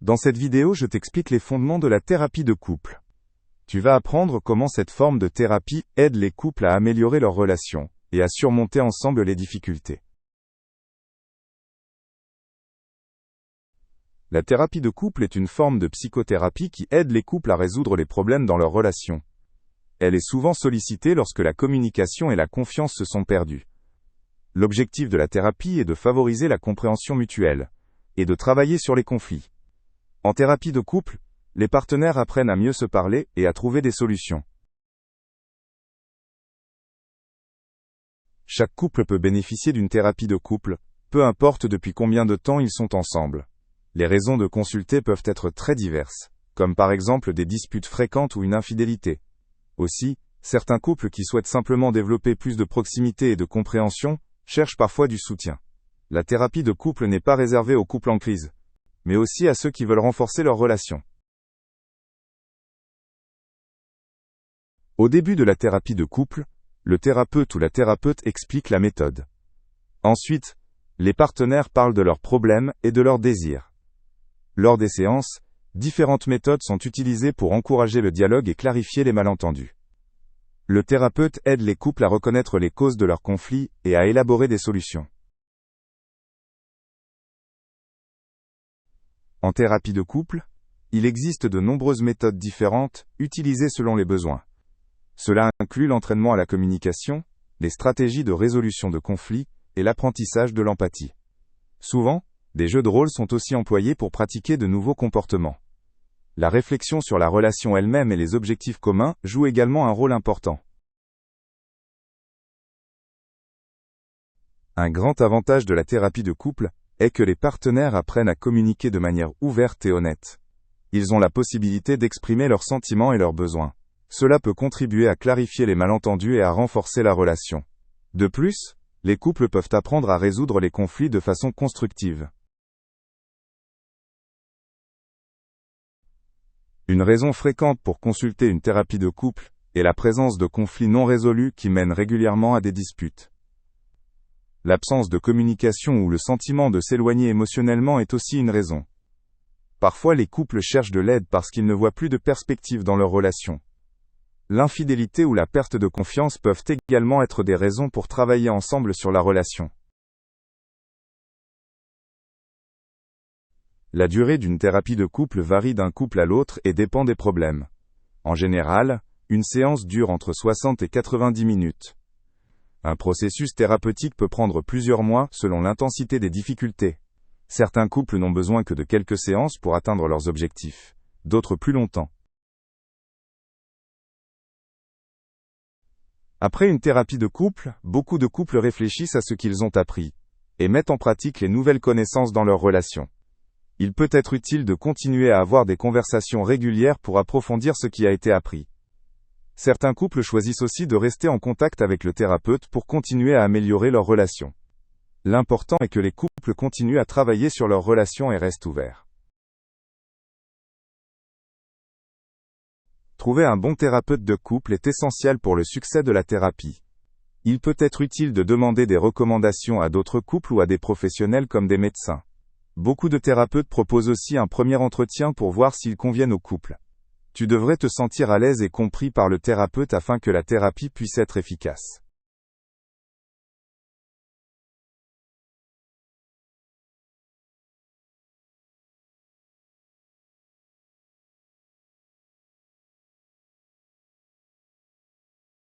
Dans cette vidéo, je t'explique les fondements de la thérapie de couple. Tu vas apprendre comment cette forme de thérapie aide les couples à améliorer leurs relations et à surmonter ensemble les difficultés. La thérapie de couple est une forme de psychothérapie qui aide les couples à résoudre les problèmes dans leurs relations. Elle est souvent sollicitée lorsque la communication et la confiance se sont perdues. L'objectif de la thérapie est de favoriser la compréhension mutuelle et de travailler sur les conflits. En thérapie de couple, les partenaires apprennent à mieux se parler et à trouver des solutions. Chaque couple peut bénéficier d'une thérapie de couple, peu importe depuis combien de temps ils sont ensemble. Les raisons de consulter peuvent être très diverses, comme par exemple des disputes fréquentes ou une infidélité. Aussi, certains couples qui souhaitent simplement développer plus de proximité et de compréhension, cherchent parfois du soutien. La thérapie de couple n'est pas réservée aux couples en crise, mais aussi à ceux qui veulent renforcer leur relation. Au début de la thérapie de couple, le thérapeute ou la thérapeute explique la méthode. Ensuite, les partenaires parlent de leurs problèmes et de leurs désirs. Lors des séances, différentes méthodes sont utilisées pour encourager le dialogue et clarifier les malentendus. Le thérapeute aide les couples à reconnaître les causes de leurs conflits et à élaborer des solutions. En thérapie de couple, il existe de nombreuses méthodes différentes, utilisées selon les besoins. Cela inclut l'entraînement à la communication, les stratégies de résolution de conflits et l'apprentissage de l'empathie. Souvent, des jeux de rôle sont aussi employés pour pratiquer de nouveaux comportements. La réflexion sur la relation elle-même et les objectifs communs joue également un rôle important. Un grand avantage de la thérapie de couple est que les partenaires apprennent à communiquer de manière ouverte et honnête. Ils ont la possibilité d'exprimer leurs sentiments et leurs besoins. Cela peut contribuer à clarifier les malentendus et à renforcer la relation. De plus, les couples peuvent apprendre à résoudre les conflits de façon constructive. Une raison fréquente pour consulter une thérapie de couple est la présence de conflits non résolus qui mènent régulièrement à des disputes. L'absence de communication ou le sentiment de s'éloigner émotionnellement est aussi une raison. Parfois les couples cherchent de l'aide parce qu'ils ne voient plus de perspective dans leur relation. L'infidélité ou la perte de confiance peuvent également être des raisons pour travailler ensemble sur la relation. La durée d'une thérapie de couple varie d'un couple à l'autre et dépend des problèmes. En général, une séance dure entre 60 et 90 minutes. Un processus thérapeutique peut prendre plusieurs mois selon l'intensité des difficultés. Certains couples n'ont besoin que de quelques séances pour atteindre leurs objectifs, d'autres plus longtemps. Après une thérapie de couple, beaucoup de couples réfléchissent à ce qu'ils ont appris et mettent en pratique les nouvelles connaissances dans leur relation. Il peut être utile de continuer à avoir des conversations régulières pour approfondir ce qui a été appris. Certains couples choisissent aussi de rester en contact avec le thérapeute pour continuer à améliorer leur relation. L'important est que les couples continuent à travailler sur leur relation et restent ouverts. Trouver un bon thérapeute de couple est essentiel pour le succès de la thérapie. Il peut être utile de demander des recommandations à d'autres couples ou à des professionnels comme des médecins. Beaucoup de thérapeutes proposent aussi un premier entretien pour voir s'ils conviennent au couple. Tu devrais te sentir à l'aise et compris par le thérapeute afin que la thérapie puisse être efficace.